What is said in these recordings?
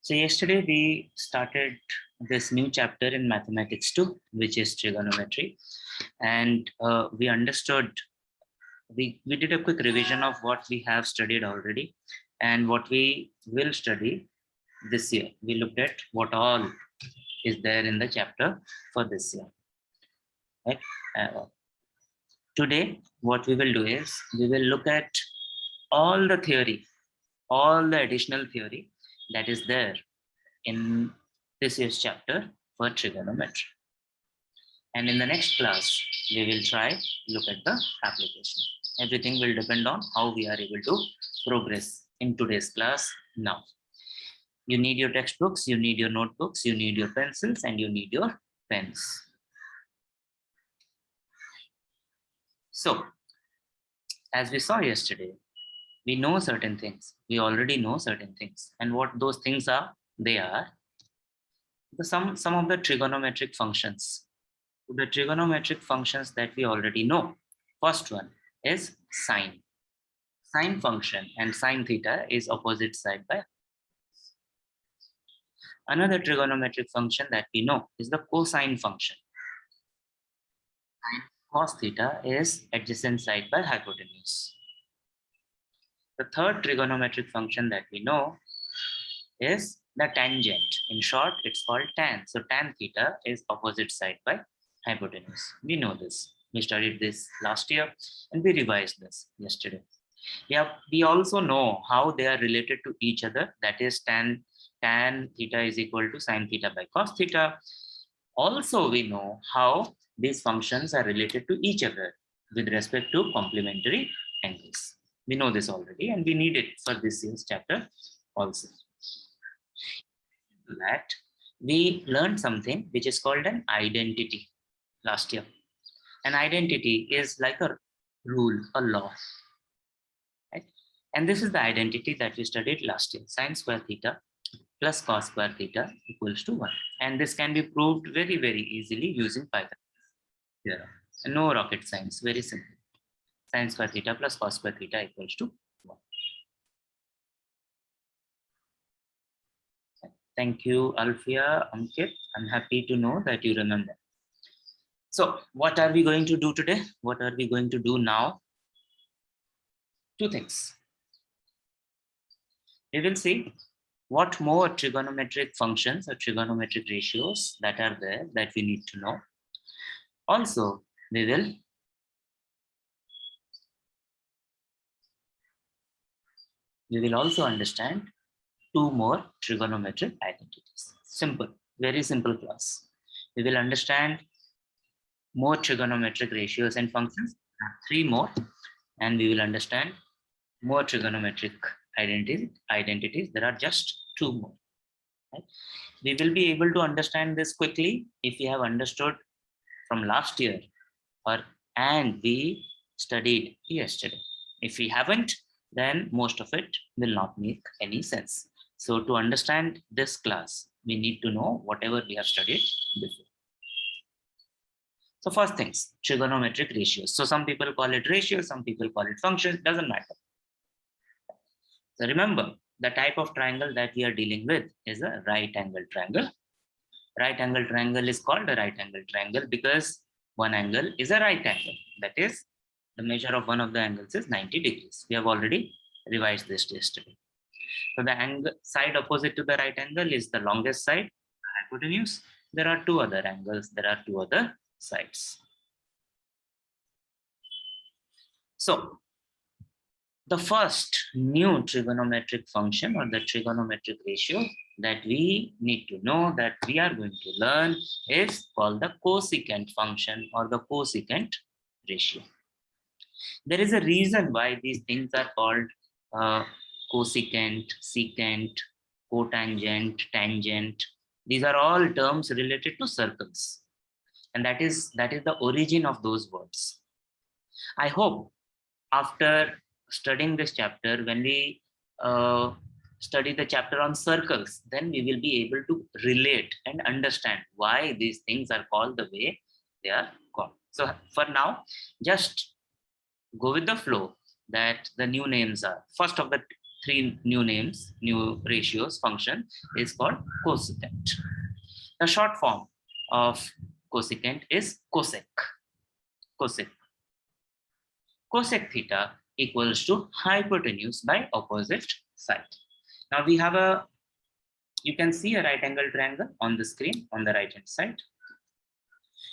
So yesterday we started this new chapter in mathematics 2, which is trigonometry. And we understood, we did a quick revision of what we have studied already and what we will study this year. We looked at what all is there in the chapter for this year. Right? Today, what we will do is we will look at all the theory, all the additional theory that is there in this year's chapter for trigonometry. And in the next class, we will try look at the application. Everything will depend on how we are able to progress in today's class now. You need your textbooks, you need your notebooks, you need your pencils, and you need your pens. So, as we saw yesterday, we know certain things. We already know certain things. And what those things are, they are some of the trigonometric functions. The trigonometric functions that we already know. First one is sine. Sine function and sine theta is opposite side by. Another trigonometric function that we know is the cosine function. Sine cos theta is adjacent side by hypotenuse. The third trigonometric function that we know is the tangent. In short, it's called tan. So tan theta is opposite side by hypotenuse. We know this. We studied this last year and we revised this yesterday. We also know how they are related to each other. That is tan theta is equal to sine theta by cos theta. Also, we know how these functions are related to each other with respect to complementary angles. We know this already and we need it for this year's chapter also. That we learned something which is called an identity last year. An identity is like a rule, a law. Right? And this is the identity that we studied last year. Sine square theta plus cos square theta equals to 1. And this can be proved very, very easily using Pythagoras theorem. No rocket science, very simple. Sine square theta plus cos square theta equals to 1. Thank you, Alfia, Ankit. I'm happy to know that you remember. So what are we going to do today? What are we going to do now? Two things. We will see what more trigonometric functions or trigonometric ratios that are there that we need to know. Also, we will also understand two more trigonometric identities. Simple, very simple class. We will understand more trigonometric ratios and functions, 3 more, and we will understand more trigonometric identities. There are just 2 more. Right? We will be able to understand this quickly if we have understood from last year and we studied yesterday. If we haven't, then most of it will not make any sense. So to understand this class, we need to know whatever we have studied before. So first things, trigonometric ratios. So some people call it ratios, some people call it functions, doesn't matter. So remember, the type of triangle that we are dealing with is a right angle triangle. Right angle triangle is called a right angle triangle because one angle is a right angle. That is, the measure of one of the angles is 90 degrees. We have already revised this yesterday. So the angle side opposite to the right angle is the longest side, hypotenuse. There are 2 other angles. There are 2 other sides. So the first new trigonometric function or the trigonometric ratio that we need to know that we are going to learn is called the cosecant function or the cosecant ratio. There is a reason why these things are called cosecant, secant, cotangent, tangent. These are all terms related to circles. And that is the origin of those words. I hope after studying this chapter, when we study the chapter on circles, then we will be able to relate and understand why these things are called the way they are called. So for now, just go with the flow that the new names are. First of the three new names, new ratios function is called cosecant. The short form of cosecant is cosec. Cosec. Cosec theta equals to hypotenuse by opposite side. Now we have you can see a right angle triangle on the screen on the right hand side.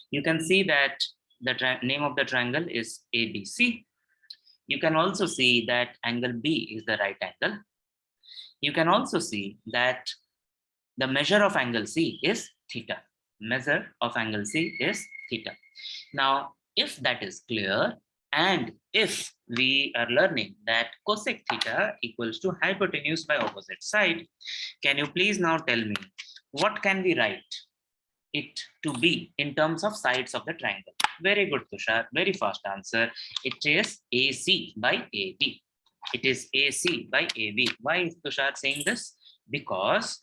You can see that the name of the triangle is ABC. You can also see that angle B is the right angle. You can also see that the measure of angle C is theta. Measure of angle C is theta. Now, if that is clear, and if we are learning that cosec theta equals to hypotenuse by opposite side, can you please now tell me what can we write it to be in terms of sides of the triangle? Very good, Tushar. Very fast answer. It is AC by AB. It is AC by AB. Why is Tushar saying this? Because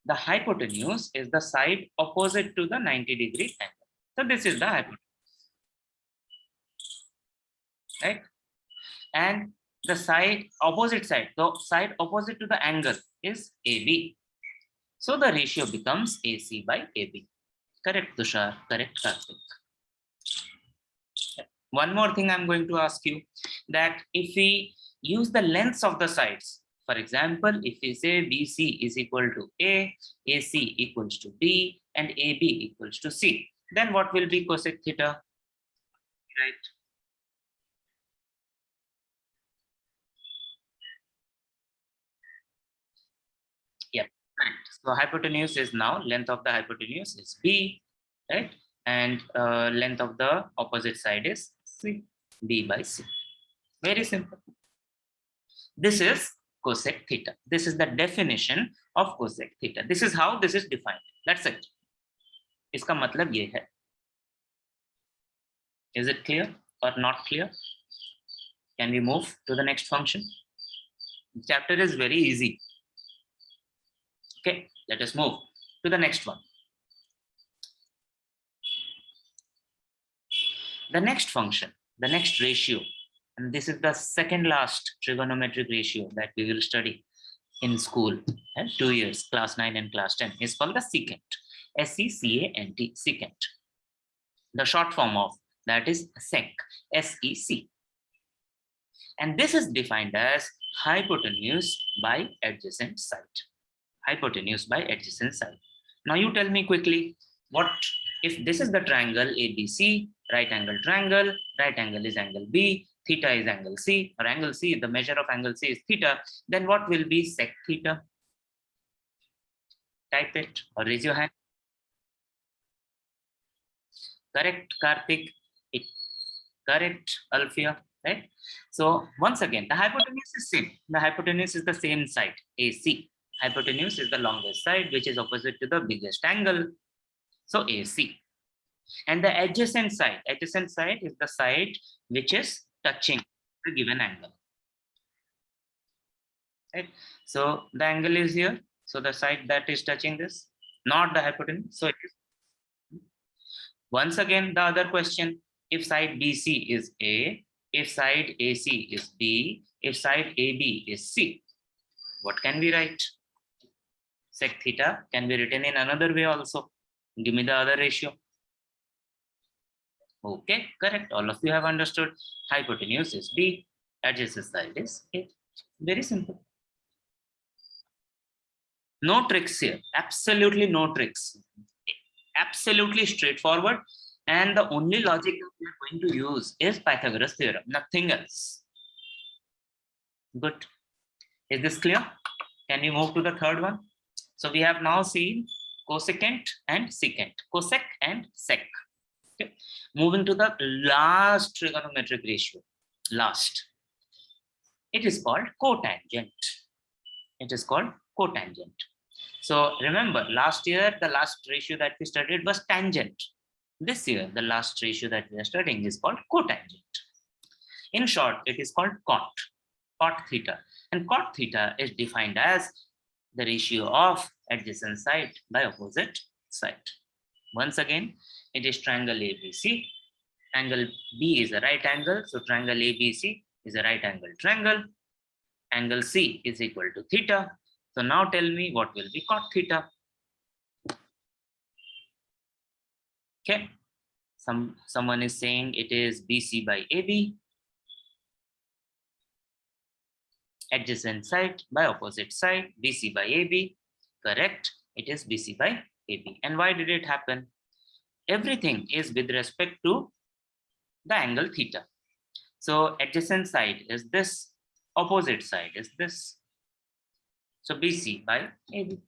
the hypotenuse is the side opposite to the 90-degree angle. So this is the hypotenuse, right? And the side opposite side, the side opposite to the angle is AB. So the ratio becomes AC by AB. Correct, Tushar. Correct, Karthik. One more thing I'm going to ask you, that if we use the lengths of the sides, for example, if we say BC is equal to A, AC equals to B, and AB equals to C, then what will be cosec theta? Right. Yep. Right. So hypotenuse is now, length of the hypotenuse is B, right? And length of the opposite side is C, B by C. Very simple. This is cosec theta. This is the definition of cosec theta. This is how this is defined. That's it. इसका मतलब ये है. Is it clear or not clear? Can we move to the next function? The chapter is very easy. Okay, let us move to the next one. The next function, the next ratio, and this is the second last trigonometric ratio that we will study in school, 2 years, class 9 and class 10, is called the secant. S-E-C-A-N-T, secant. The short form of that is sec, S-E-C. And this is defined as hypotenuse by adjacent side. Hypotenuse by adjacent side. Now you tell me quickly, what if this is the triangle ABC, right angle triangle, right angle is angle B, theta is angle C, or angle C, the measure of angle C is theta, then what will be sec theta? Type it or raise your hand. Correct, Karthik. Correct, Alfia. Right? So once again, the hypotenuse is same. The hypotenuse is the same side, AC. Hypotenuse is the longest side, which is opposite to the biggest angle. So AC. And the adjacent side is the side which is touching the given angle. Right? So the angle is here. So the side that is touching this, not the hypotenuse. So it is. Once again, the other question, if side BC is A, if side AC is B, if side AB is C, what can we write? Sec theta can be written in another way also. Give me the other ratio. Okay, correct. All of you have understood. Hypotenuse is B, adjacent side is A. Very simple. No tricks here. Absolutely no tricks. Absolutely straightforward. And the only logic that we are going to use is Pythagoras theorem, nothing else. Good. Is this clear? Can we move to the third one? So we have now seen cosecant and secant, cosec and sec. Okay. Moving to the last trigonometric ratio, last. It is called cotangent. It is called cotangent. So remember, last year, the last ratio that we studied was tangent. This year, the last ratio that we are studying is called cotangent. In short, it is called cot theta. And cot theta is defined as the ratio of adjacent side by opposite side. Once again, it is triangle ABC. Angle B is a right angle. So triangle ABC is a right angle triangle. angle C is equal to theta. So now tell me what will be cot theta. Okay. Someone is saying it is BC by AB. Adjacent side by opposite side, BC by AB. Correct. It is BC by AB. And why did it happen? Everything is with respect to the angle theta. So adjacent side is this, opposite side is this. So BC by AB.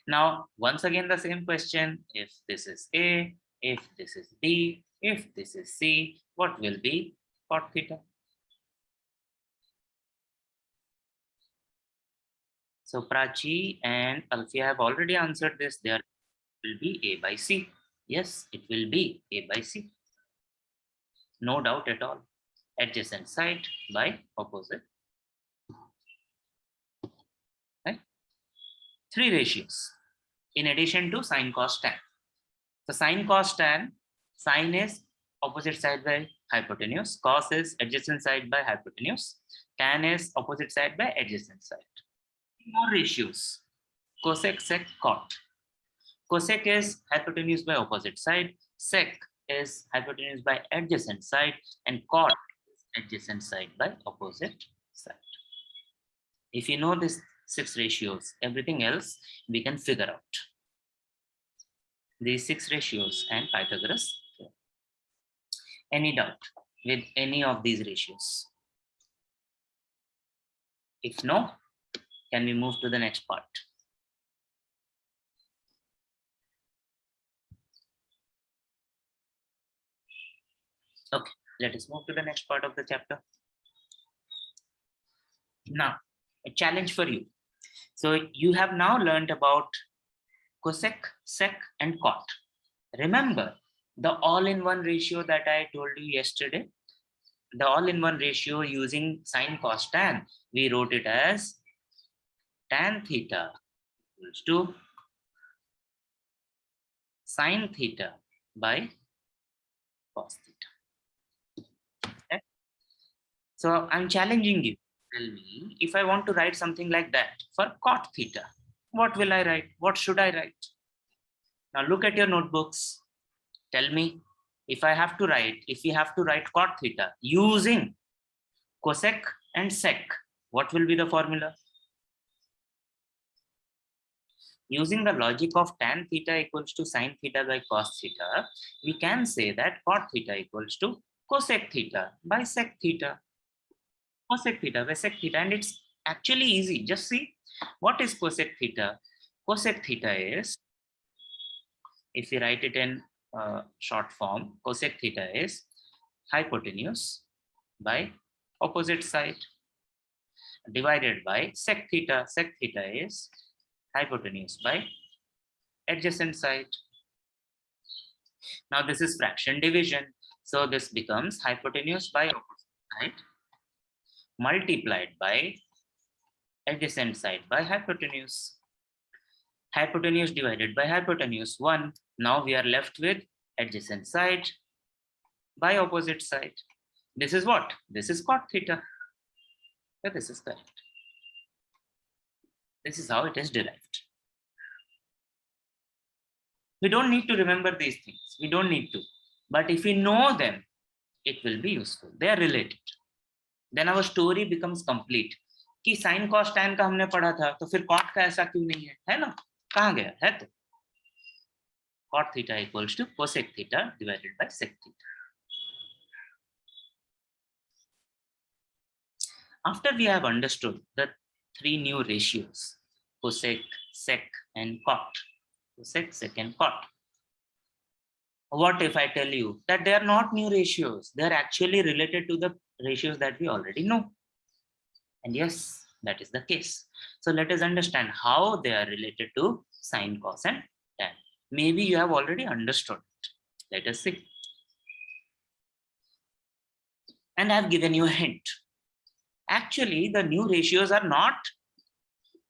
Now, once again, the same question. If this is A, if this is B, if this is C, what will be cot theta? So Prachi and Alfia have already answered this. There will be A by C. Yes, it will be A by C. No doubt at all. Adjacent side by opposite. Right? 3 ratios in addition to sine cos tan. So sine cos tan, sine is opposite side by hypotenuse, cos is adjacent side by hypotenuse, tan is opposite side by adjacent side. More ratios, cosec, sec, cot. Cosec is hypotenuse by opposite side, sec is hypotenuse by adjacent side, and cot is adjacent side by opposite side. If you know these 6 ratios, everything else we can figure out. These 6 ratios and Pythagoras. Any doubt with any of these ratios? If no, can we move to the next part? Okay, let us move to the next part of the chapter. Now, a challenge for you. So you have now learned about cosec, sec, and cot. Remember the all-in-one ratio that I told you yesterday? The all-in-one ratio using sine cos tan, we wrote it as tan theta equals to sine theta by cos theta. Okay? So I'm challenging you. Tell me, if I want to write something like that for cot theta, what will I write? What should I write? Now look at your notebooks. Tell me, if I have to write, if we have to write cot theta using cosec and sec, what will be the formula? Using the logic of tan theta equals to sine theta by cos theta, we can say that cot theta equals to cosec theta by sec theta. Cosec theta by sec theta, and it's actually easy. Just see, what is cosec theta? Cosec theta is, if we write it in short form, cosec theta is hypotenuse by opposite side divided by sec theta. Sec theta is hypotenuse by adjacent side. Now this is fraction division. So this becomes hypotenuse by opposite side multiplied by adjacent side by hypotenuse. Hypotenuse divided by hypotenuse 1. Now we are left with adjacent side by opposite side. This is what? This is cot theta. So this is correct. This is how it is derived. We don't need to remember these things. We don't need to. But if we know them, it will be useful. They are related. Then our story becomes complete. कि sin cos tan का हमने पढ़ा था, तो फिर cot का ऐसा क्यों नहीं है ना? कहाँ गया है? तो cot theta equals to cosec theta divided by sec theta. After we have understood the 3 new ratios, cosec, sec, and cot, cosec, sec, and cot, what if I tell you that they are not new ratios? They are actually related to the ratios that we already know. And yes, that is the case. So let us understand how they are related to sine, cos, and tan. Maybe you have already understood it. Let us see. And I have given you a hint. Actually, the new ratios are not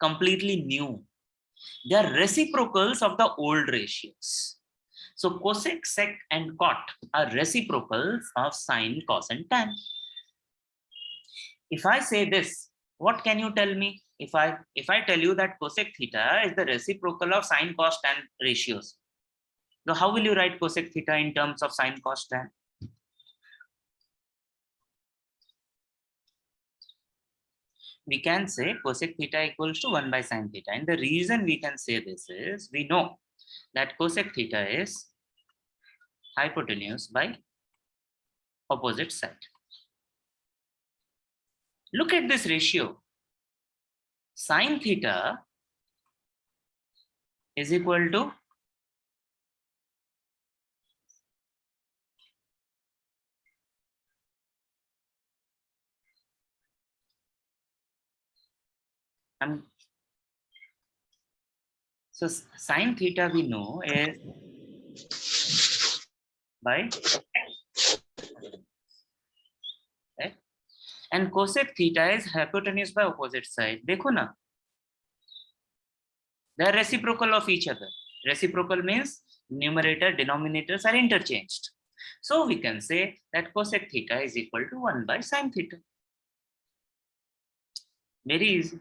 completely new. They are reciprocals of the old ratios. So cosec, sec, and cot are reciprocals of sine, cos, and tan. If I say this, what can you tell me? If I tell you that cosec theta is the reciprocal of sine cos tan ratios, so how will you write cosec theta in terms of sine cos tan? We can say cosec theta equals to 1 by sine theta. And the reason we can say this is we know that cosec theta is hypotenuse by opposite side. Look at this ratio. Sine theta is equal to so sine theta we know is by right? And cosec theta is hypotenuse by opposite side. देखो ना, they are reciprocal of each other. Reciprocal means numerator denominators are interchanged. So we can say that cosec theta is equal to 1 by sine theta. Very easy.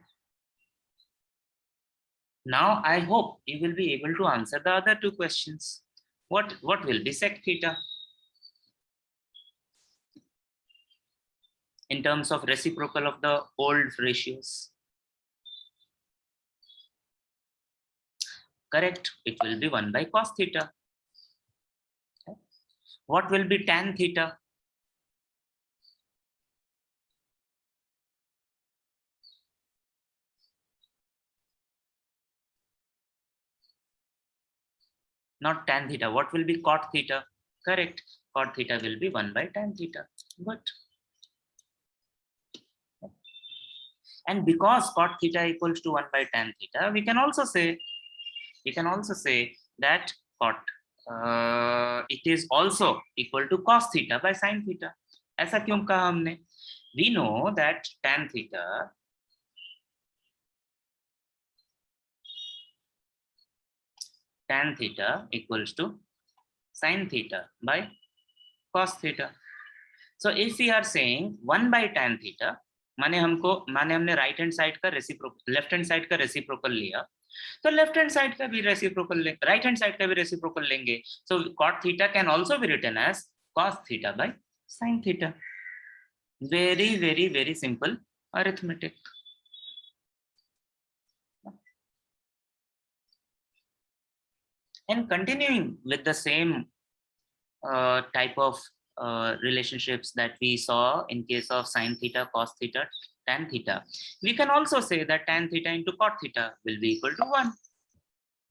Now I hope you will be able to answer the other two questions. What will be sec theta in terms of reciprocal of the old ratios? Correct. It will be 1 by cos theta. What will be tan theta? Not tan theta. What will be cot theta? Correct. Cot theta will be 1 by tan theta. Good. And because cot theta equals to 1 by tan theta, we can also say that cot it is also equal to cos theta by sin theta. ऐसा क्यों कहा हमने? We know that tan theta equals to sin theta by cos theta. So if we are saying 1 by tan theta, माने हमने right hand side का reciprocal, left hand side का reciprocal लिया, तो लेफ्ट हैंड साइड का भी reciprocal ले, right hand side का भी रेसिप्रोकल लेंगे. सो cot theta can also be written as cos theta by sin theta. Very, very, very simple arithmetic. And continuing with the same type of relationships that we saw in case of sin theta, cos theta, tan theta, we can also say that tan theta into cot theta will be equal to 1.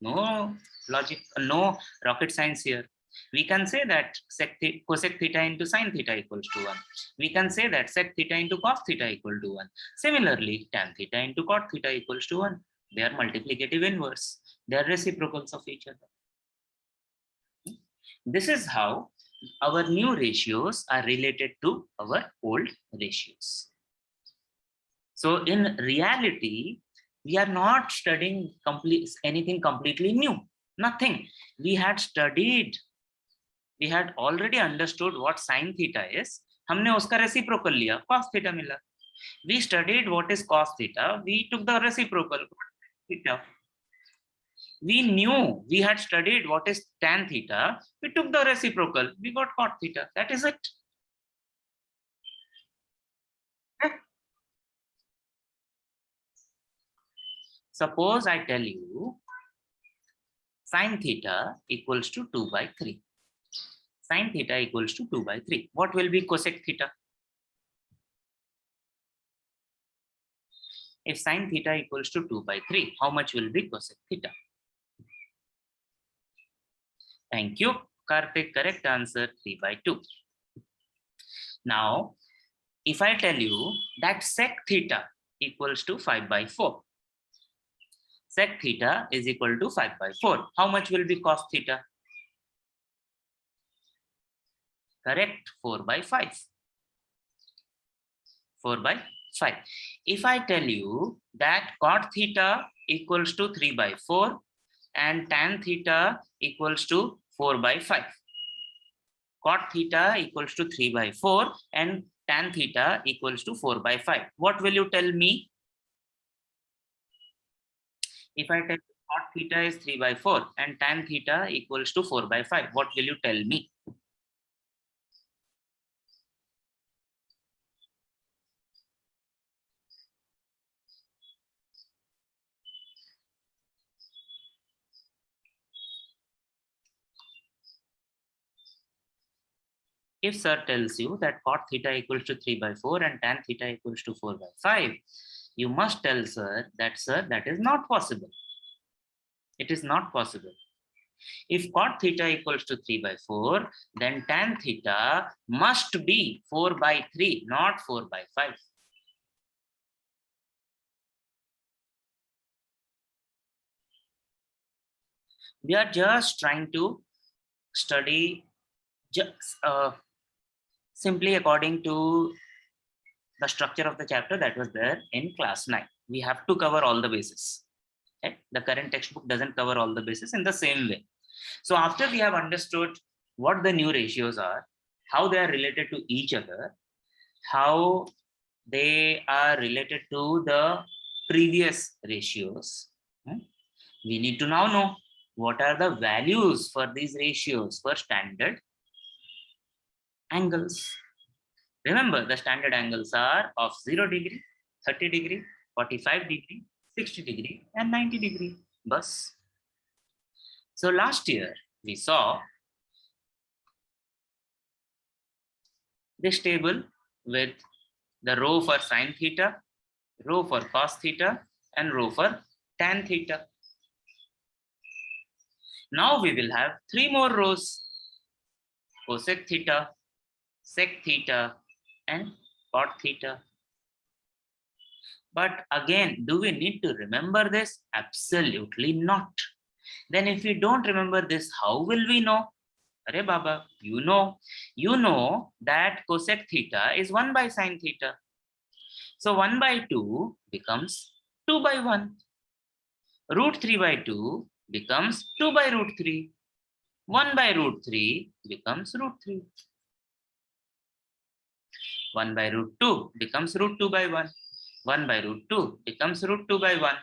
No logic, no rocket science here. We can say that cosec theta into sin theta equals to 1. We can say that sec theta into cos theta equal to 1. Similarly, tan theta into cot theta equals to 1. They are multiplicative inverse. They are reciprocals of each other. This is how our new ratios are related to our old ratios. So in reality, we are not studying anything completely new. Nothing. We had already understood what sin theta is. हमने उसका reciprocal लिया, cos theta मिला. We studied what is cos theta. We took the reciprocal, theta. We knew, we had studied what is tan theta. We took the reciprocal. We got cot theta. That is it. Suppose I tell you sin theta equals to 2 by 3. Sin theta equals to 2 by 3. What will be cosec theta? If sin theta equals to 2 by 3, how much will be cosec theta? Thank you, Karthik. Correct answer, 3 by 2. Now, if I tell you that sec theta equals to 5 by 4, sec theta is equal to 5 by 4, how much will be cos theta? Correct, 4 by 5. 4 by 5. If I tell you that cot theta equals to 3 by 4 and tan theta equals to 4 by 5. Cot theta equals to 3 by 4 and tan theta equals to 4 by 5. What will you tell me? If I tell you cot theta is 3 by 4 and tan theta equals to 4 by 5, what will you tell me? If sir tells you that cot theta equals to 3 by 4 and tan theta equals to 4 by 5, you must tell sir, that is not possible. It is not possible. If cot theta equals to 3 by 4, then tan theta must be 4 by 3, not 4 by 5. We are just trying to study just simply according to the structure of the chapter that was there in class 9. We have to cover all the bases. Okay? The current textbook doesn't cover all the bases in the same way. So after we have understood what the new ratios are, how they are related to each other, how they are related to the previous ratios, we need to now know what are the values for these ratios for standard angles. Remember, the standard angles are of 0 degree, 30 degree, 45 degree, 60 degree, and 90 degree. Bus. So last year, we saw this table with the row for sine theta, row for cos theta, and row for tan theta. Now we will have 3 more rows: cosec theta, sec theta, and cot theta. But again, do we need to remember this? Absolutely not. Then if we don't remember this, how will we know? Arey Baba, you know that cosec theta is 1 by sine theta. So 1 by 2 becomes 2 by 1. Root 3 by 2 becomes 2 by root 3. 1 by root 3 becomes root 3. 1 by root 2 becomes root 2 by 1. 1 by root 2 becomes root 2 by 1.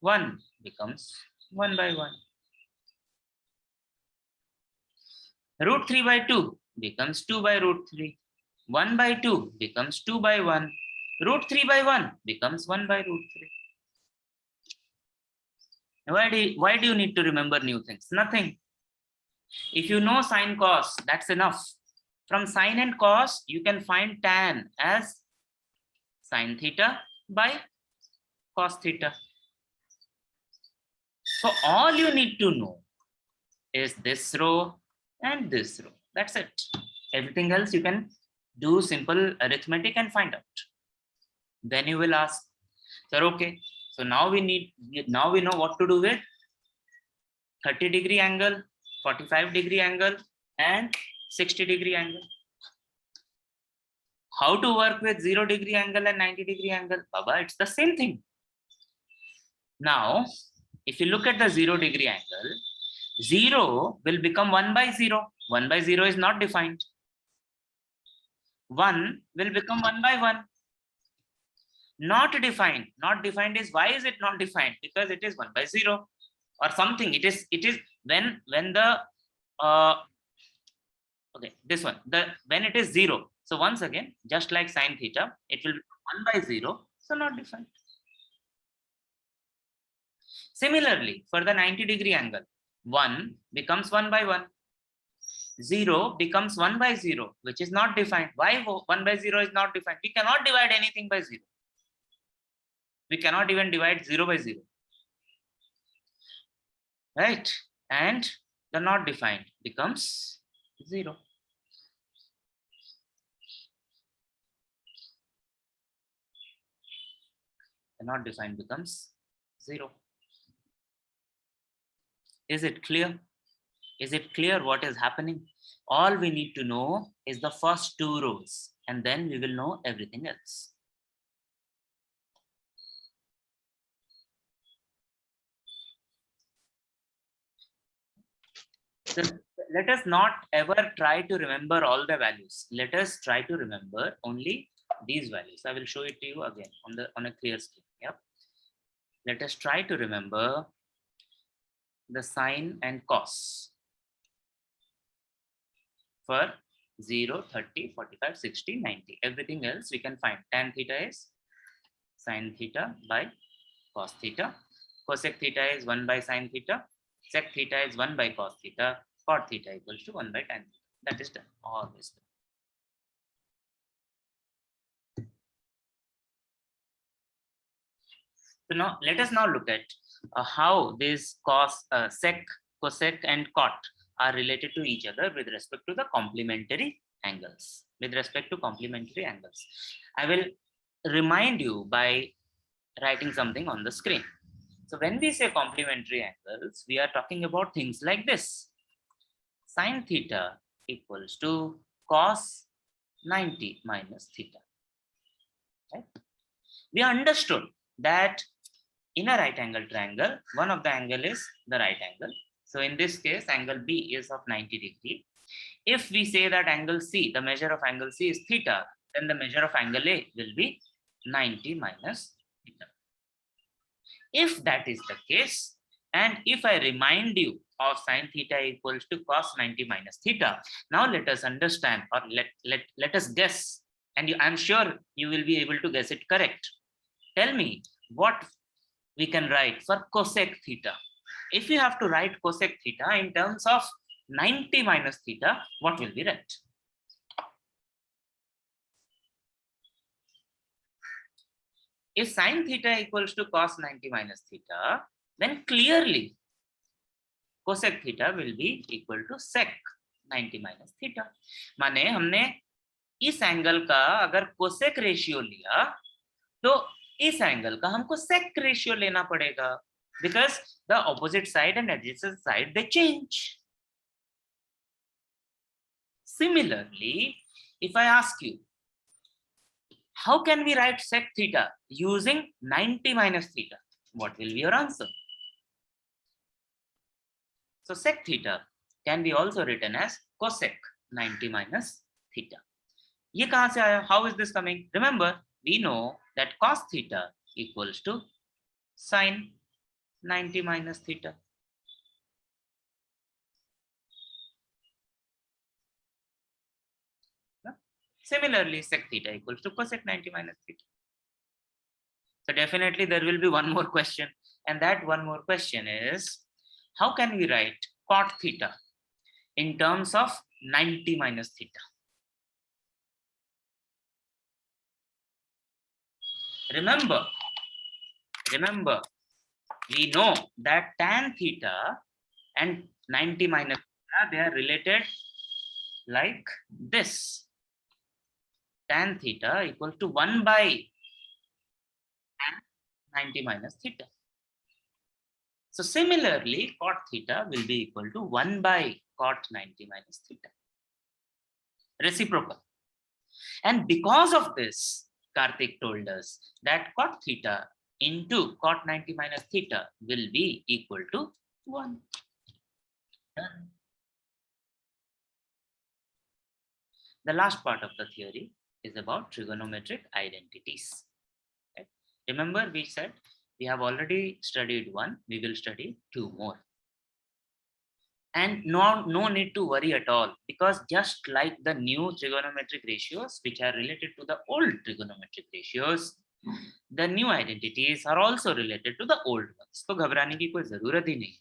1 becomes 1 by 1. Root 3 by 2 becomes 2 by root 3. 1 by 2 becomes 2 by 1. Root 3 by 1 becomes 1 by root 3. Why do you need to remember new things? Nothing. If you know sine cos, that's enough. From sine and cos, you can find tan as sine theta by cos theta. So all you need to know is this row and this row. That's it. Everything else you can do simple arithmetic and find out. Then you will ask, sir, okay, so now we know what to do with 30 degree angle, 45 degree angle, and 60 degree angle. How to work with 0 degree angle and 90 degree angle? Baba, it's the same thing. Now, if you look at the 0 degree angle, 0 will become 1 by 0. 1 by 0 is not defined. 1 will become 1 by 1. Not defined. Not defined is, why is it not defined? Because it is 1 by 0 or something. It is when the okay, this one, when it is 0. So once again, just like sine theta, it will be 1 by 0, so not defined. Similarly, for the 90 degree angle, 1 becomes 1 by 1. 0 becomes 1 by 0, which is not defined. Why 1 by 0 is not defined? We cannot divide anything by 0. We cannot even divide 0 by 0. Right? And the not defined becomes 0. The not defined becomes 0. Is it clear? Is it clear what is happening? All we need to know is the first 2 rows, and then we will know everything else. let us not ever try to remember all the values. Let us try to remember only these values. I will show it to you again on a clear screen. Yep. Let us try to remember the sine and cos for 0, 30, 45, 60, 90. Everything else we can find. Tan theta is sine theta by cos theta. Cosec theta is 1 by sine theta. Sec theta is 1 by cos theta. Cot theta equals to 1 by tan theta. That is done. Always done. So now let us now look at how this sec, cosec, and cot are related to each other with respect to the complementary angles. With respect to complementary angles, I will remind you by writing something on the screen. So when we say complementary angles, we are talking about things like this. Sine theta equals to cos 90 minus theta. Right? We understood that in a right angle triangle, one of the angle is the right angle. So in this case, angle B is of 90 degree. If we say that angle C, the measure of angle C is theta, then the measure of angle A will be 90 minus theta. If that is the case, and if I remind you of sine theta equals to cos 90 minus theta, now let us understand, or let us guess, and I'm sure you will be able to guess it correct. Tell me what we can write for cosec theta. If you have to write cosec theta in terms of 90 minus theta, what will be write? If sine theta equals to cos 90 minus theta, then clearly cosec theta will be equal to sec 90 minus theta. माने हमने इस angle का अगर cosec ratio लिया तो इस angle का हमको सेक रेशियो लेना पड़ेगा, because the opposite side and adjacent side they change. Similarly, if I ask you, how can we write sec theta using 90 minus theta? What will be your answer? So sec theta can be also written as cosec 90 minus theta. ये कहाँ से आया? How is this coming? Remember, we know that cos theta equals to sine 90 minus theta. Similarly, sec theta equals to cosec 90 minus theta. So definitely there will be one more question, and that one more question is, how can we write cot theta in terms of 90 minus theta? Remember, we know that tan theta and 90 minus theta, they are related like this. Tan theta equals to 1 by tan 90 minus theta. So similarly, cot theta will be equal to 1 by cot 90 minus theta. Reciprocal. And because of this, Karthik told us that cot theta into cot 90 minus theta will be equal to 1. The last part of the theory is about trigonometric identities. Right? Remember, we said we have already studied one, we will study 2 more. And no need to worry at all, because just like the new trigonometric ratios, which are related to the old trigonometric ratios, the new identities are also related to the old ones. So घबराने की कोई ज़रूरत ही नहीं.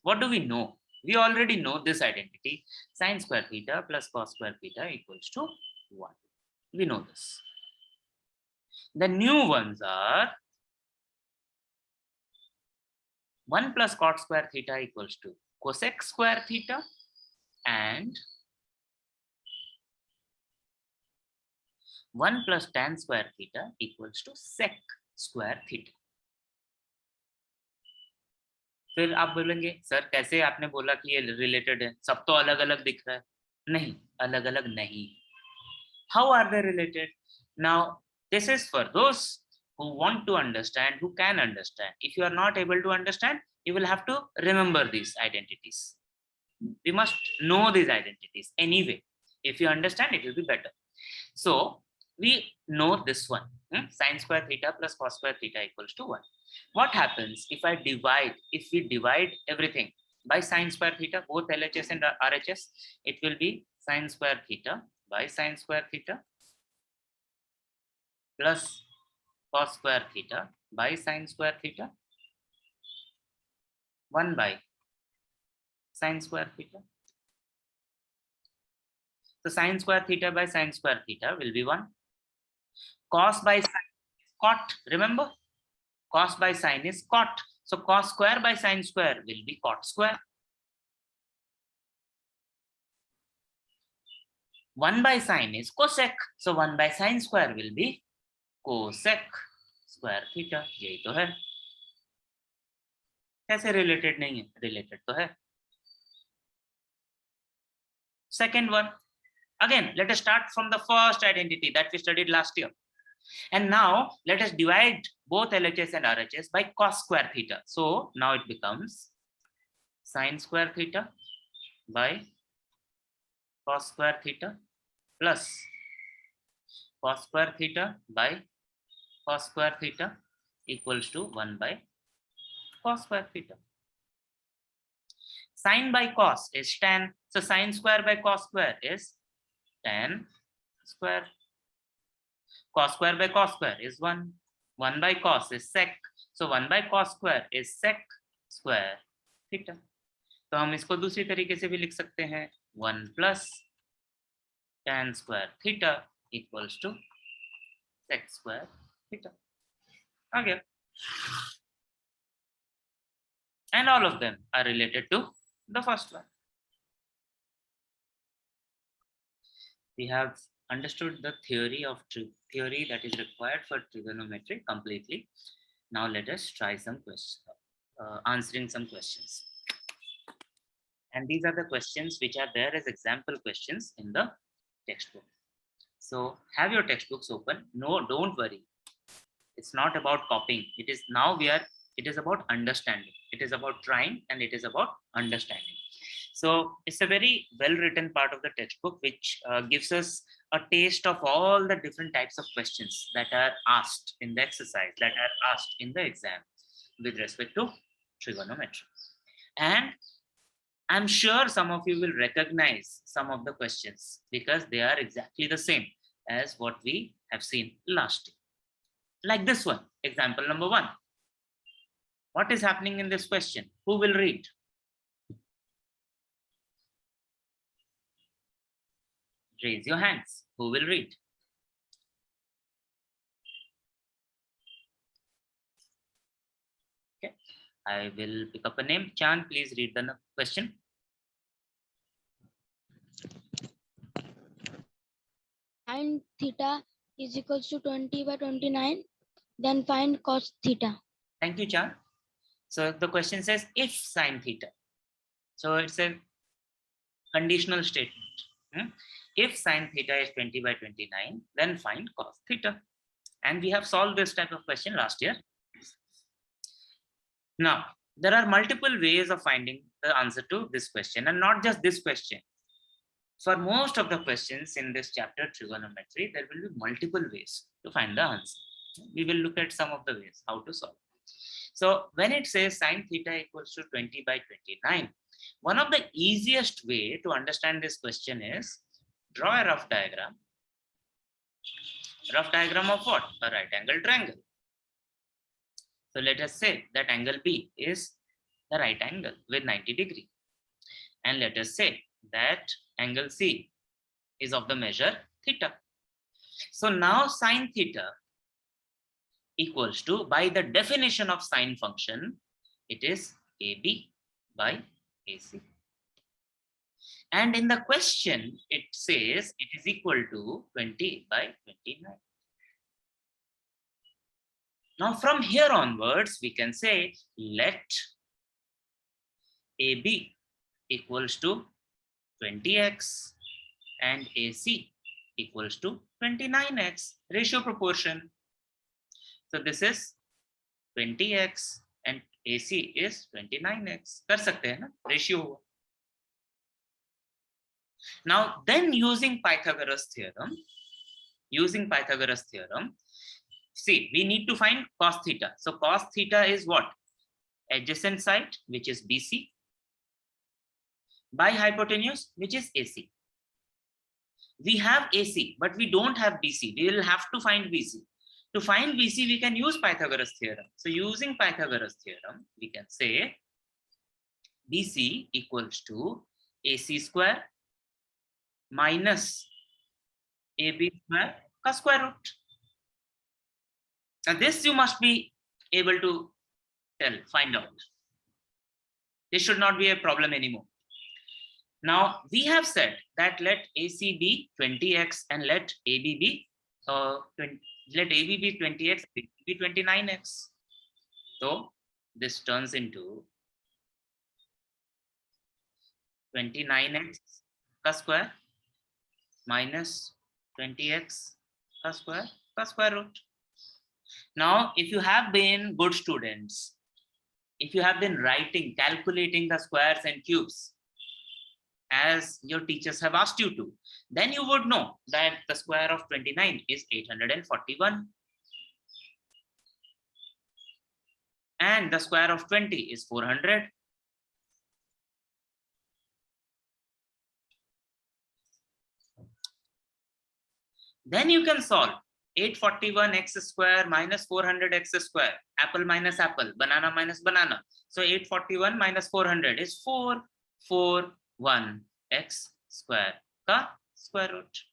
What do we know? We already know this identity: sine square theta plus cos square theta equals to 1. We know this. The new ones are 1 plus cot square theta equals to cosec square theta, and 1 plus tan square theta equals to sec square theta. फिर आप बोलेंगे, sir कैसे आपने बोला कि ये related है, सब तो अलग अलग दिख रहा है. नहीं, अलग अलग नहीं. How are they related? Now, this is for those who want to understand, who can understand. If you are not able to understand, you will have to remember these identities. we must know these identities anyway. If you understand, it will be better. So we know this one, sine square theta plus cos square theta equals to 1. What happens if we divide everything by sine square theta, both LHS and RHS? It will be sine square theta by sine square theta plus cos square theta by sine square theta 1 by sine square theta. So sine square theta by sine square theta will be 1. Cos by sine is cot. Remember, cos by sine is cot. So cos square by sine square will be cot square. 1 by sine is cosec. So 1 by sine square will be cosec square theta. यही तो है. कैसे related नहीं है? Related तो है. Second one. Again, let us start from the first identity that we studied last year. And now let us divide both LHS and RHS by cos square theta. So now it becomes sine square theta by cos square theta plus cos square theta by cos square theta equals to 1 by cos square theta. Sine by cos is tan. So sine square by cos square is tan square. Cos square by cos square is 1. 1 by cos is sec. So 1 by cos square is sec square theta. तो हम इसको दूसरी तरीके से भी लिख सकते हैं 1 plus tan square theta equals to sec square theta. Okay. And all of them are related to the first one. We have understood the theory that is required for trigonometry completely. Now let us try some questions, answering some questions. And these are the questions which are there as example questions in the textbook. So have your textbooks open. No, don't worry. It's not about copying. It is about understanding. It is about trying and it is about understanding. So it's a very well written part of the textbook which gives us a taste of all the different types of questions that are asked in the exercise, that are asked in the exam with respect to trigonometry. And I'm sure some of you will recognize some of the questions because they are exactly the same as what we have seen last year. Like this one, example number 1. What is happening in this question? Who will read? Raise your hands. Who will read? Okay, I will pick up a name. Chan, please read the question. Sin theta is equals to 20 by 29. Then find cos theta. Thank you, Chan. So the question says if sin theta. So it's a conditional statement. If sin theta is 20 by 29, then find cos theta. And we have solved this type of question last year. Now, there are multiple ways of finding the answer to this question, and not just this question. For most of the questions in this chapter, trigonometry, there will be multiple ways to find the answer. We will look at some of the ways how to solve. So when it says sin theta equals to 20 by 29, one of the easiest way to understand this question is draw a rough diagram. Rough diagram of what? A right angle triangle. So let us say that angle B is the right angle with 90 degree. And let us say that angle C is of the measure theta. So now sin theta equals to, by the definition of sine function, it is AB by AC. And in the question, it says it is equal to 20 by 29. Now from here onwards, we can say let AB equals to 20x and AC equals to 29x, ratio proportion. So this is 20x and AC is 29x. कर सकते हैं ना, ratio. Now, then using Pythagoras theorem, see, we need to find cos theta. So cos theta is what? Adjacent side, which is BC, by hypotenuse, which is AC. We have AC, but we don't have BC. We will have to find BC. To find BC, we can use Pythagoras theorem. So using Pythagoras theorem, we can say BC equals to AC square minus AB square cos square root. Now this you must be able to find out. This should not be a problem anymore. Now we have said that let AC be 20x and let AB be 20x, B be 29x. So this turns into 29x cos square minus 20x cos square root. Now, if you have been good students, if you have been calculating the squares and cubes as your teachers have asked you to, then you would know that the square of 29 is 841. And the square of 20 is 400. Then you can solve 841x square minus 400x square, apple minus apple, banana minus banana. So 841 minus 400 is 441x square ka square root.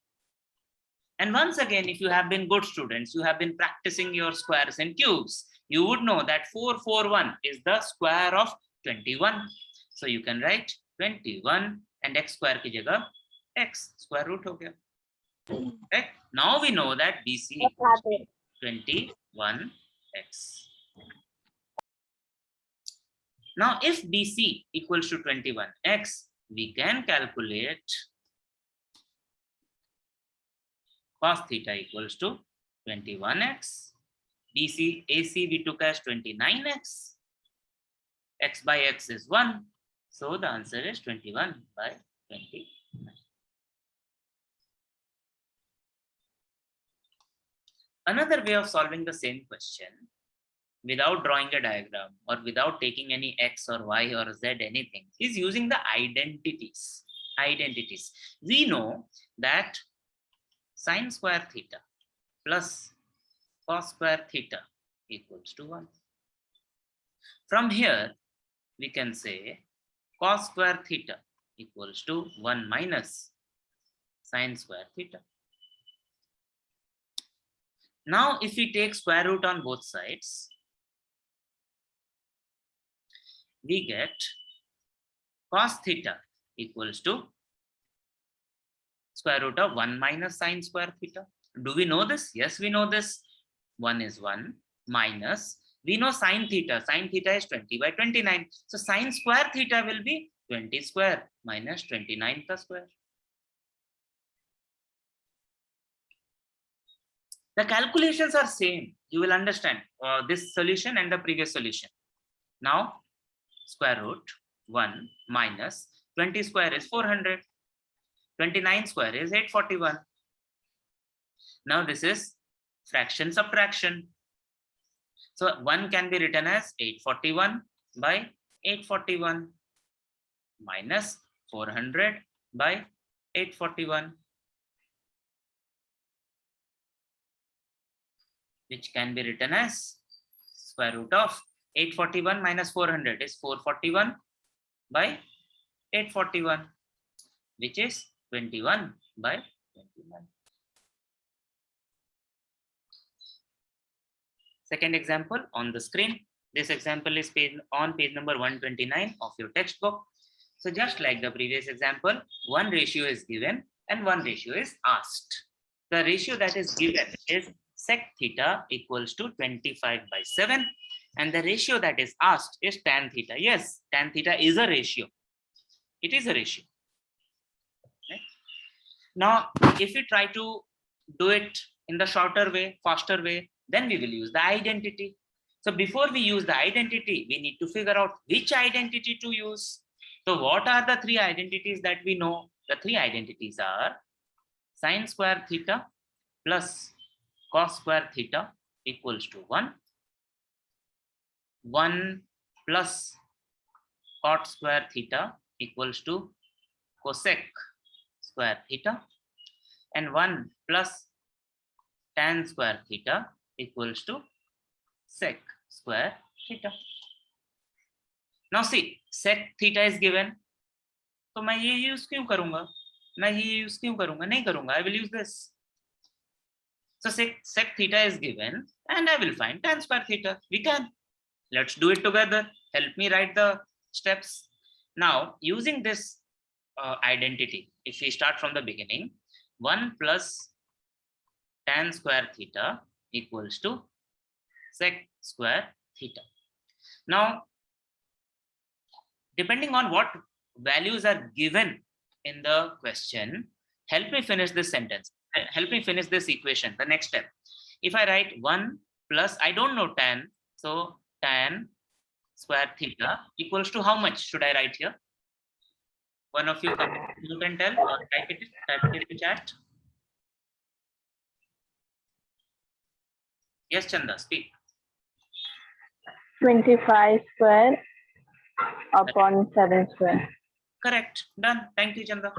And once again, if you have been good students, you have been practicing your squares and cubes, you would know that 441 is the square of 21. So you can write 21 and x square ki jagah x square root ho gaya. Right? Now we know that BC equals 21x. Now if BC equals to 21x, we can calculate cos theta equals to 21x. BC, AC we took as 29x. X by x is 1. So the answer is 21 by 29. Another way of solving the same question without drawing a diagram or without taking any x or y or z anything is using the identities. We know that sine square theta plus cos square theta equals to 1. From here, we can say cos square theta equals to 1 minus sine square theta. Now, if we take square root on both sides, we get cos theta equals to square root of 1 minus sine square theta. Do we know this? Yes, we know this. 1 is 1 minus, we know sine theta. Sine theta is 20 by 29. So sine square theta will be 20 square minus 29 the square. The calculations are same. You will understand this solution and the previous solution. Now, square root 1 minus 20 square is 400. 29 square is 841. Now this is fraction subtraction. So 1 can be written as 841 by 841 minus 400 by 841. Which can be written as square root of 841 minus 400 is 441 by 841, which is 21 by 21. Second example on the screen. This example is on page number 129 of your textbook. So just like the previous example, one ratio is given and one ratio is asked. The ratio that is given is sec theta equals to 25 by 7, and the ratio that is asked is tan theta. Yes, tan theta is a ratio. It is a ratio. Okay. Now, if we try to do it in the shorter way, faster way, then we will use the identity. So before we use the identity, we need to figure out which identity to use. So what are the three identities that we know? The three identities are sine square theta plus cos square theta equals to 1, 1 plus cot square theta equals to cosec square theta, and 1 plus tan square theta equals to sec square theta. Now see, sec theta is given, तो मैं ये use क्यों करूंगा, नहीं करूंगा, I will use this. So sec theta is given and I will find tan square theta. We can. Let's do it together. Help me write the steps. Now, using this identity, if we start from the beginning, 1 plus tan square theta equals to sec square theta. Now, depending on what values are given in the question, help me finish this sentence. Help me finish this equation, the next step. If I write 1 plus, I don't know tan, so tan square theta equals to how much should I write here? One of you can tell or type it in the chat. Yes, Chanda, speak. 25 square upon 7 square. Correct. Done. Thank you, Chanda.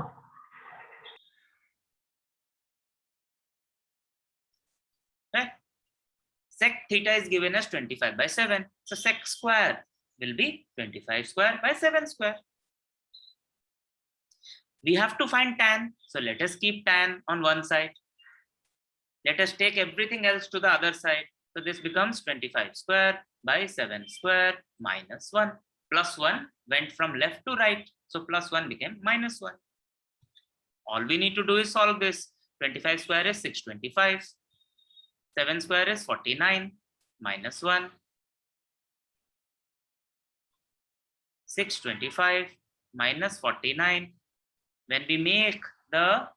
Right. Sec theta is given as 25 by 7. So sec square will be 25 square by 7 square. We have to find tan. So let us keep tan on one side. Let us take everything else to the other side. So this becomes 25 square by 7 square minus 1. Plus 1 went from left to right. So plus 1 became minus 1. All we need to do is solve this. 25 square is 625. 7 square is 49 minus 1. 625 minus 49. When we make the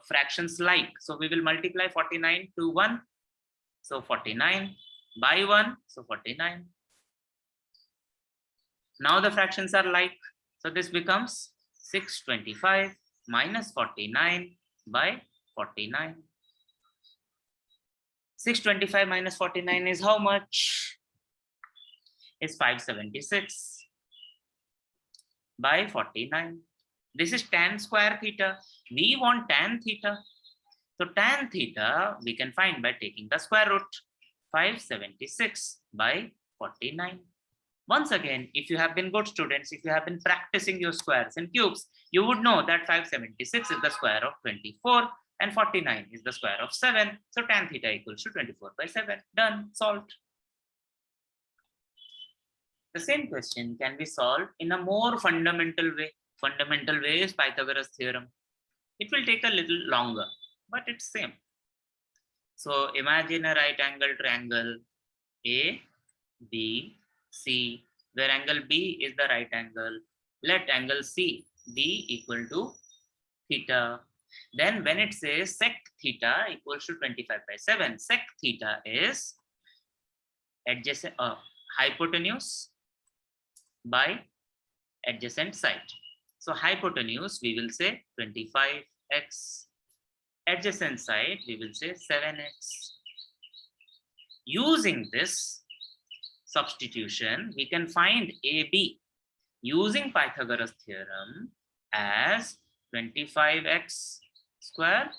fractions like, so we will multiply 49 to 1. So 49 by 1, so 49. Now the fractions are like, so this becomes 625 minus 49 by 49. 625 minus 49 is how much? Is 576 by 49. This is tan square theta. We want tan theta. So tan theta we can find by taking the square root. 576 by 49. Once again, if you have been good students, if you have been practicing your squares and cubes, you would know that 576 is the square of 24 and 49 is the square of 7. So tan theta equals to 24 by 7. Done, solved. The same question can be solved in a more fundamental way. Fundamental way is Pythagoras theorem. It will take a little longer, but it's same. So imagine a right angle triangle A, B, C, where angle B is the right angle. Let angle C be equal to theta. Then when it says sec theta equals to 25 by 7, sec theta is adjacent hypotenuse by adjacent side. So hypotenuse we will say 25x. Adjacent side we will say 7x. Using this substitution, we can find AB using Pythagoras theorem as 25x square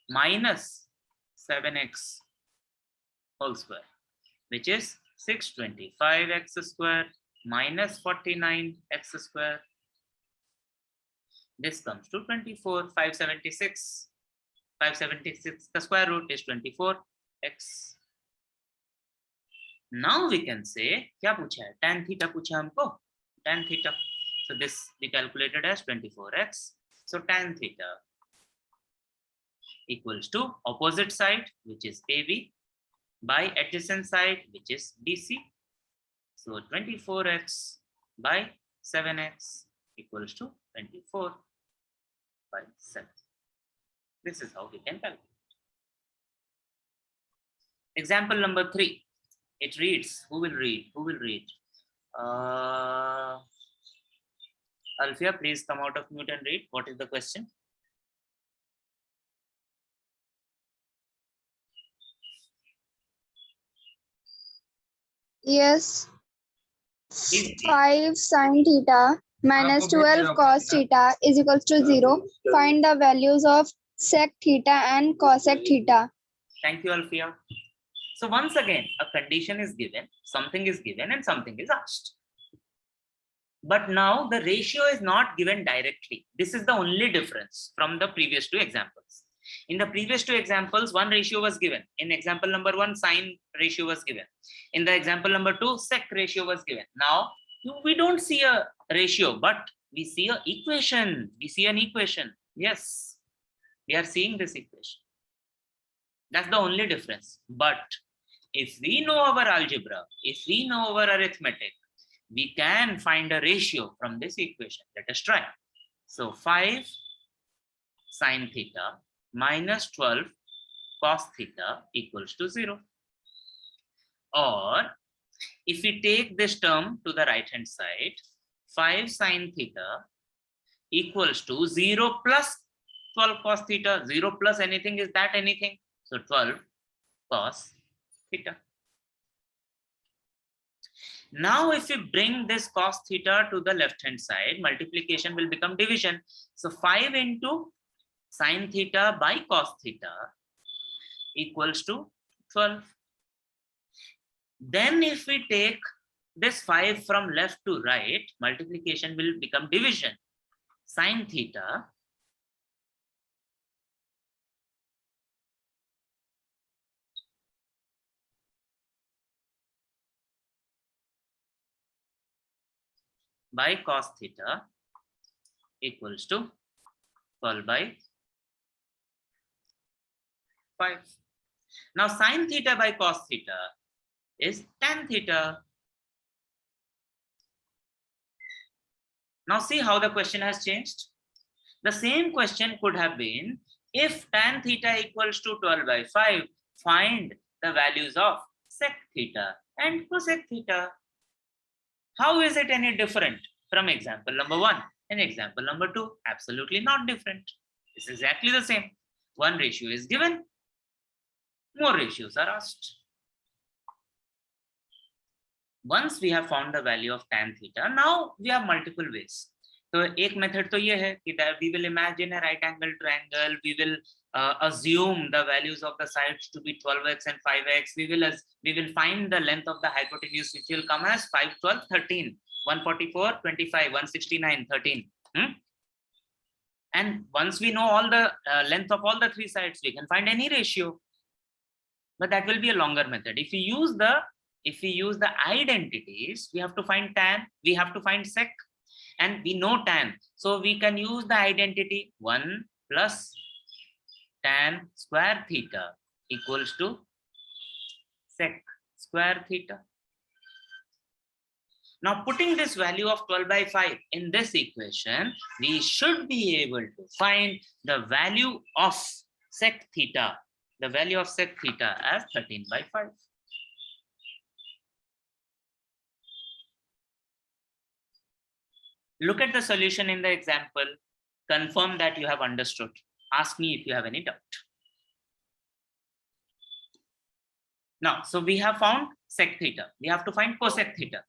minus 7x whole square, which is 625x square minus 49x square. This comes to 24, 576. 576, the square root is 24x. Now we can say, क्या पूछा है? Tan theta पूछा हमको, tan theta. So this we calculated as 24x. So tan theta equals to opposite side, which is AB, by adjacent side, which is BC. So 24x by 7x equals to 24 by 7. This is how we can calculate. Example number 3. It reads, who will read? Alfia, please come out of mute and read. What is the question? Yes. Please. 5 sin theta minus 12 cos theta is equals to 0. Find the values of sec theta and cosec theta. Thank you, Alfia. So once again, a condition is given, something is given, and something is asked. But now the ratio is not given directly. This is the only difference from the previous two examples. In the previous two examples, one ratio was given. In example number 1, sine ratio was given. In the example number 2, sec ratio was given. Now, we don't see a ratio, but we see an equation. We see an equation. Yes, we are seeing this equation. That's the only difference. But if we know our algebra, if we know our arithmetic, we can find a ratio from this equation. Let us try. So 5 sine theta minus 12 cos theta equals to 0. Or if we take this term to the right hand side, 5 sine theta equals to 0 plus 12 cos theta. 0 plus anything, is that anything? So 12 cos theta. Now, if we bring this cos theta to the left hand side, multiplication will become division. So 5 into sine theta by cos theta equals to 12. Then if we take this 5 from left to right, multiplication will become division. Sine theta by cos theta equals to 12 by 5. Now sine theta by cos theta is tan theta. Now see how the question has changed. The same question could have been, if tan theta equals to 12 by 5, find the values of sec theta and cosec theta. How is it any different from example number 1 and example number 2? Absolutely not different. It's exactly the same. One ratio is given, more ratios are asked. Once we have found the value of tan theta, now we have multiple ways. So एक method तो ये है कि we will imagine a right angle triangle. We will assume the values of the sides to be 12x and 5x. We will find the length of the hypotenuse, which will come as 5, 12, 13, 144, 25, 169, 13. And once we know all the length of all the three sides, we can find any ratio. But that will be a longer method. If we use the identities, we have to find tan, we have to find sec, and we know tan. So we can use the identity 1 plus tan square theta equals to sec square theta. Now putting this value of 12 by 5 in this equation, we should be able to find the value of sec theta, the value of sec theta as 13 by 5. Look at the solution in the example. Confirm that you have understood. Ask me if you have any doubt. Now, so we have found sec theta. We have to find cosec theta.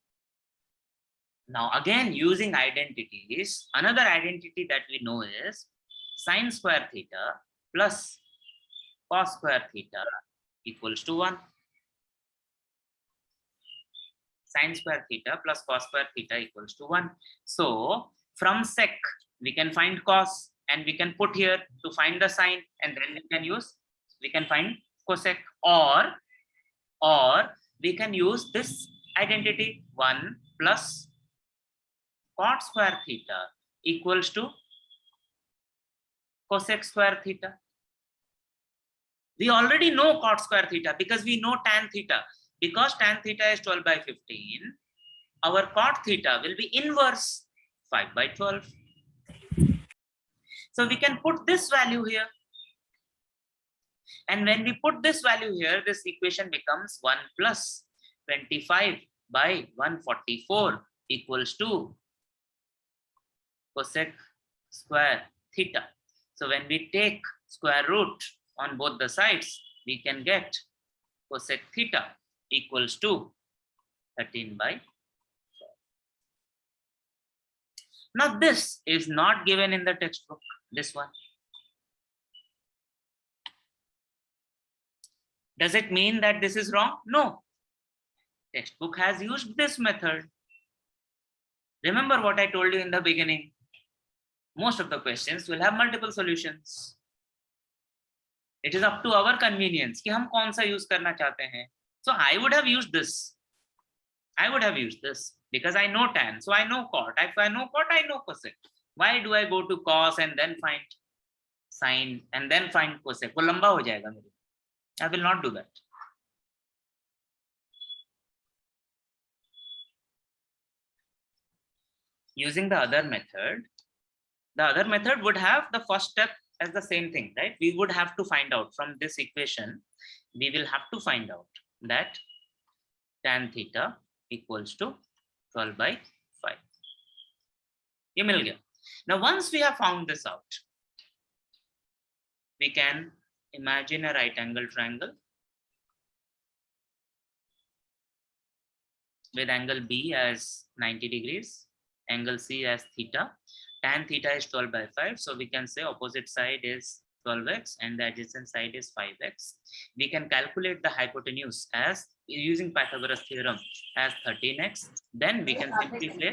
Now, again, using identities, another identity that we know is sine square theta plus cos square theta equals to 1. Sine square theta plus cos square theta equals to 1. So from sec, we can find cos, and we can put here to find the sine, and then we can find cosec, or we can use this identity 1 plus cot square theta equals to cosec square theta. We already know cot square theta because we know tan theta. Because tan theta is 12 by 15, our cot theta will be inverse 5 by 12. So we can put this value here. And when we put this value here, this equation becomes 1 plus 25 by 144 equals to cosec square theta. So when we take square root on both the sides, we can get cosec theta equals to 13/4. Now this is not given in the textbook, this one. Does it mean that this is wrong? No. Textbook has used this method. Remember what I told you in the beginning. Most of the questions will have multiple solutions. It is up to our convenience कि हम कौन सा use करना चाहते हैं. So I would have used this. I would have used this because I know tan. So I know cot. If I know cot, I know cosec. Why do I go to cos and then find sine and then find cosec? वो लंबा हो जाएगा मेरे. I will not do that. Using the other method would have the first step as the same thing, right? We would have to find out from this equation, we will have to find out that tan theta equals to 12/5. ये मिल गया. Now, once we have found this out, we can imagine a right angle triangle with angle B as 90 degrees, angle C as theta. Tan theta is 12/5, so we can say opposite side is 12x and the adjacent side is 5x. We can calculate the hypotenuse as using Pythagoras theorem as 13x. Then we can simplify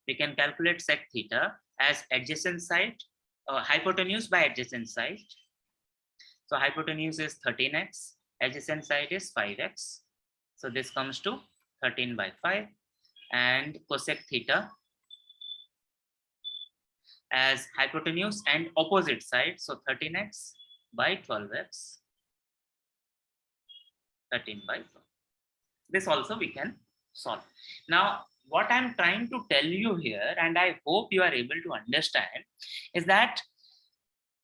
we can calculate sec theta as adjacent side, hypotenuse by adjacent side. So hypotenuse is 13x, adjacent side is 5x. So this comes to 13/5, and cosec theta as hypotenuse and opposite side. So 13x by 12x, 13/4. This also we can solve. Now, what I'm trying to tell you here, and I hope you are able to understand, is that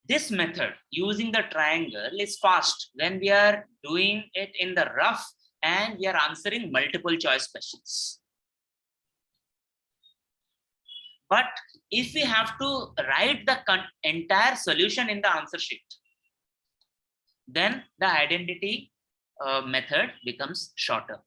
this method using the triangle is fast when we are doing it in the rough and we are answering multiple choice questions. But if we have to write the entire solution in the answer sheet, then the identity method becomes shorter.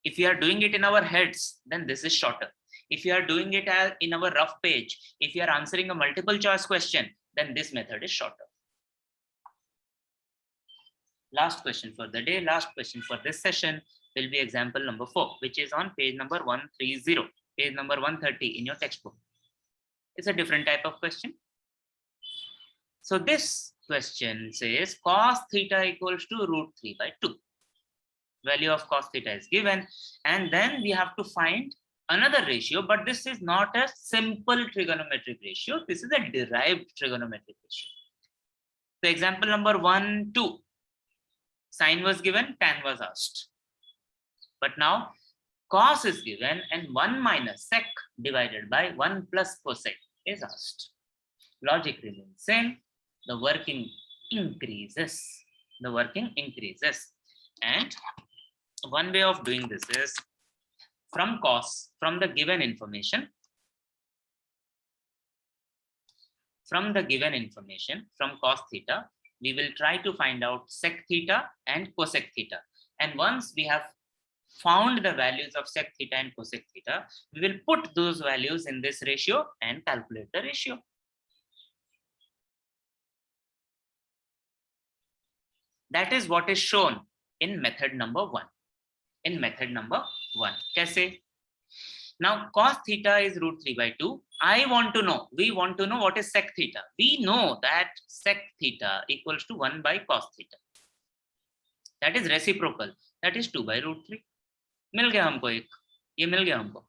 If we are doing it in our heads, then this is shorter. If you are doing it in our rough page, if you are answering a multiple choice question, then this method is shorter. Last question for the day, last question for this session will be example number 4, which is on page number 130, page number 130 in your textbook. It's a different type of question. So this question says cos theta equals to √3/2. Value of cos theta is given, and then we have to find another ratio, but this is not a simple trigonometric ratio. This is a derived trigonometric ratio. So example number 1, 2. Sine was given, tan was asked. But now cos is given and 1 minus sec divided by 1 plus cosec is asked. Logic remains same. The working increases. The working increases. And one way of doing this is from cos, from the given information, from cos theta, we will try to find out sec theta and cosec theta. And once we have found the values of sec theta and cosec theta, we will put those values in this ratio and calculate the ratio. That is what is shown in method number 1. Kaise? Now cos theta is √3/2. We want to know what is sec theta. We know that sec theta equals to 1 by cos theta. That is reciprocal. That is 2/√3. मिल गया हमको एक. ये मिल गया हमको.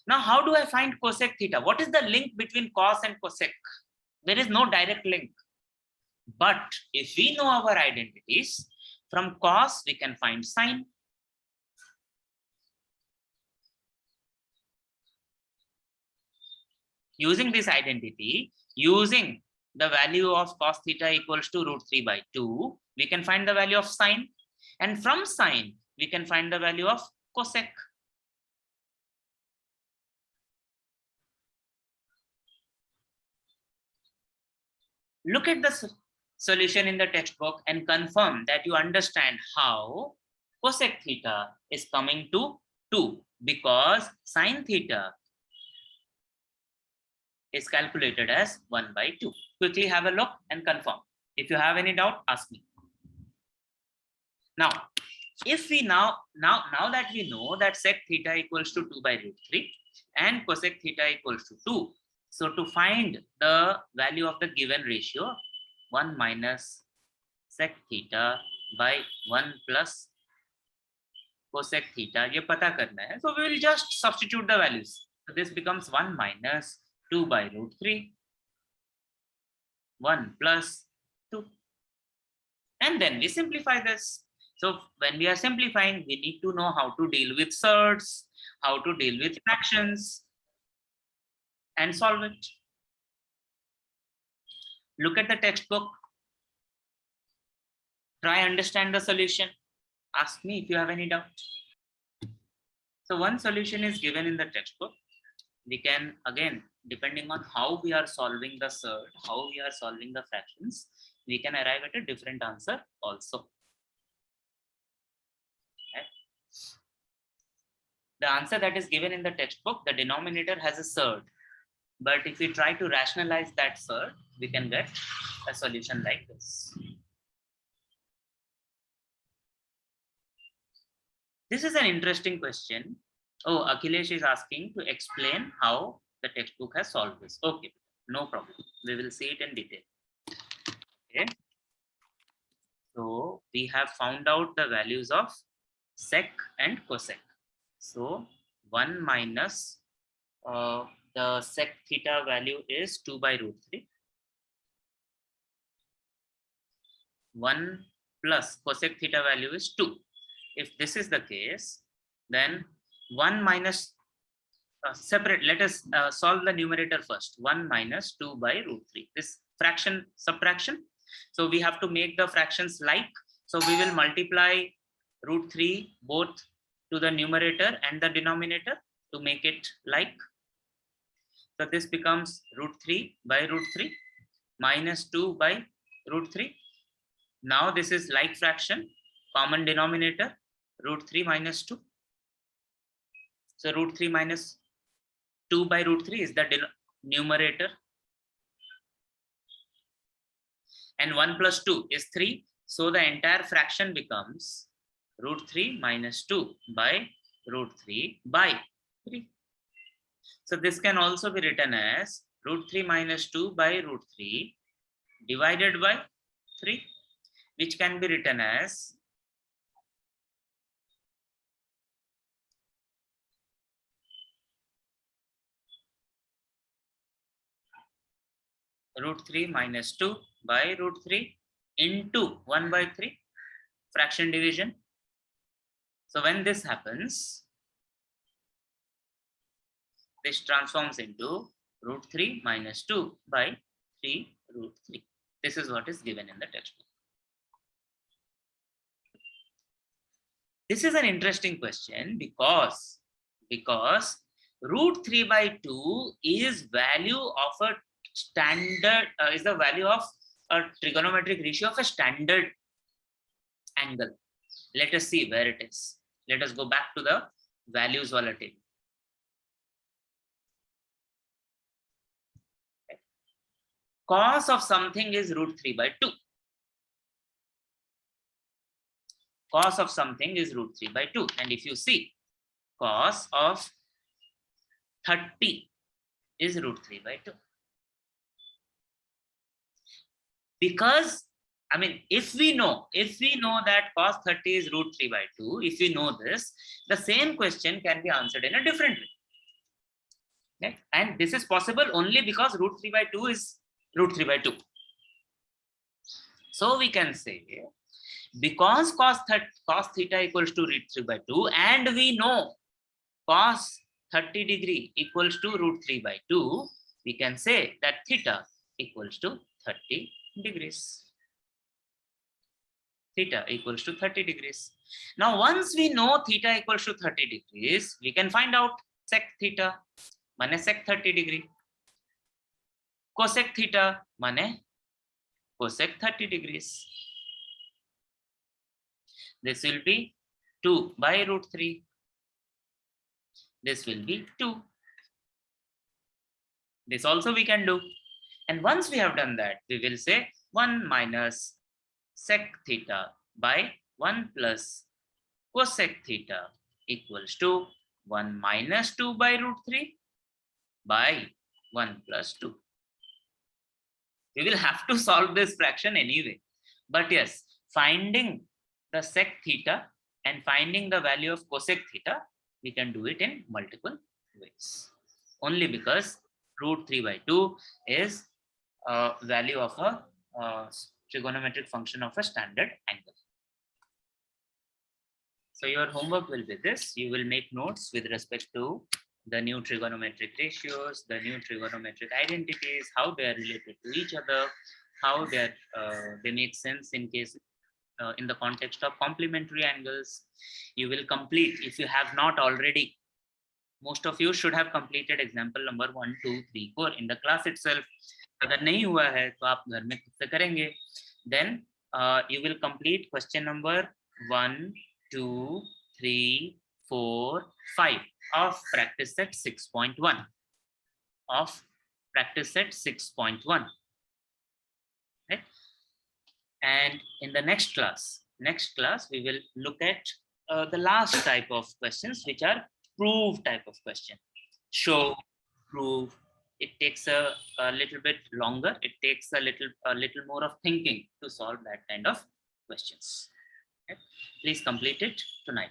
Now how do I find cosec theta? What is the link between cos and cosec? There is no direct link. But if we know our identities, from cos we can find sine. Using this identity, using the value of cos theta equals to root 3 by 2, we can find the value of sine. And from sine, we can find the value of cosec. Look at the solution in the textbook and confirm that you understand how cosec theta is coming to 2, because sine theta is calculated as 1 by 2. Quickly have a look and confirm. If you have any doubt, ask me. Now, if we now that we know that sec theta equals to 2 by root 3 and cosec theta equals to 2, so to find the value of the given ratio, 1 minus sec theta by 1 plus cosec theta, ये पता करना है. So we will just substitute the values. So this becomes 1 minus 2 by root 3, 1 plus 2. And then we simplify this. So when we are simplifying, we need to know how to deal with surds, how to deal with fractions, and solve it. Look at the textbook. Try understand the solution. Ask me if you have any doubt. So one solution is given in the textbook. We can, again, depending on how we are solving the surd, how we are solving the fractions, we can arrive at a different answer also. Okay. The answer that is given in the textbook, the denominator has a surd. But if we try to rationalize that surd, we can get a solution like this. This is an interesting question. Oh, Akhilesh is asking to explain how the textbook has solved this. Okay, no problem. We will see it in detail. Okay. So we have found out the values of sec and cosec. So 1 minus the sec theta value is 2 by root 3. 1 plus cosec theta value is 2. If this is the case, then 1 minus separate. Let us solve the numerator first. 1 minus 2 by root 3. This fraction subtraction. So we have to make the fractions like. So we will multiply root 3 both to the numerator and the denominator to make it like. So this becomes root 3 by root 3 minus 2 by root 3. Now this is like fraction, common denominator, root 3 minus 2. So root 3 minus 2 by root 3 is the numerator. And 1 plus 2 is 3. So the entire fraction becomes root 3 minus 2 by root 3 by 3. So this can also be written as root 3 minus 2 by root 3 divided by 3, which can be written as root 3 minus 2 by root 3 into 1 by 3, fraction division. So when this happens, this transforms into root 3 minus 2 by 3 root 3. This is what is given in the textbook. This is an interesting question because root 3 by 2 is value of a standard, is the value of a trigonometric ratio of a standard angle. Let us see where it is. Let us go back to the values volatility. Okay. Cos of something is root 3 by 2. Cos of something is root 3 by 2. And if you see, cos of 30 is root 3 by 2. Because, I mean, if we know that cos 30 is root 3 by 2, if we know this, the same question can be answered in a different way. Okay? And this is possible only because root 3 by 2 is root 3 by 2. So we can say, because cos theta equals to root 3 by 2, and we know cos 30 degree equals to root 3 by 2, we can say that theta equals to 30 degrees. Theta equals to 30 degrees. Now, once we know theta equals to 30 degrees, we can find out sec theta mane sec 30 degree. Cosec theta mane cosec 30 degrees. This will be 2 by root 3. This will be 2. This also we can do. And once we have done that, we will say 1 minus sec theta by 1 plus cosec theta equals to 1 minus 2 by root 3 by 1 plus 2. We will have to solve this fraction anyway. But yes, finding the sec theta and finding the value of cosec theta, we can do it in multiple ways. Only because root 3 by 2 is a value of a trigonometric function of a standard angle. So your homework will be this. You will make notes with respect to the new trigonometric ratios, the new trigonometric identities, how they are related to each other, how they make sense in case in the context of complementary angles. You will complete, if you have not already, most of you should have completed example number 1, 2, 3, 4 in the class itself. अगर नहीं हुआ है तो आप घर में खुद से करेंगे. Then you will complete question number 1, 2, 3, 4, 5 of practice set 6.1. Of practice set 6.1. Right? And in the next class we will look at the last type of questions, which are prove type of question. Show, prove. It takes a little bit longer. It takes a little more of thinking to solve that kind of questions. Okay? Please complete it tonight.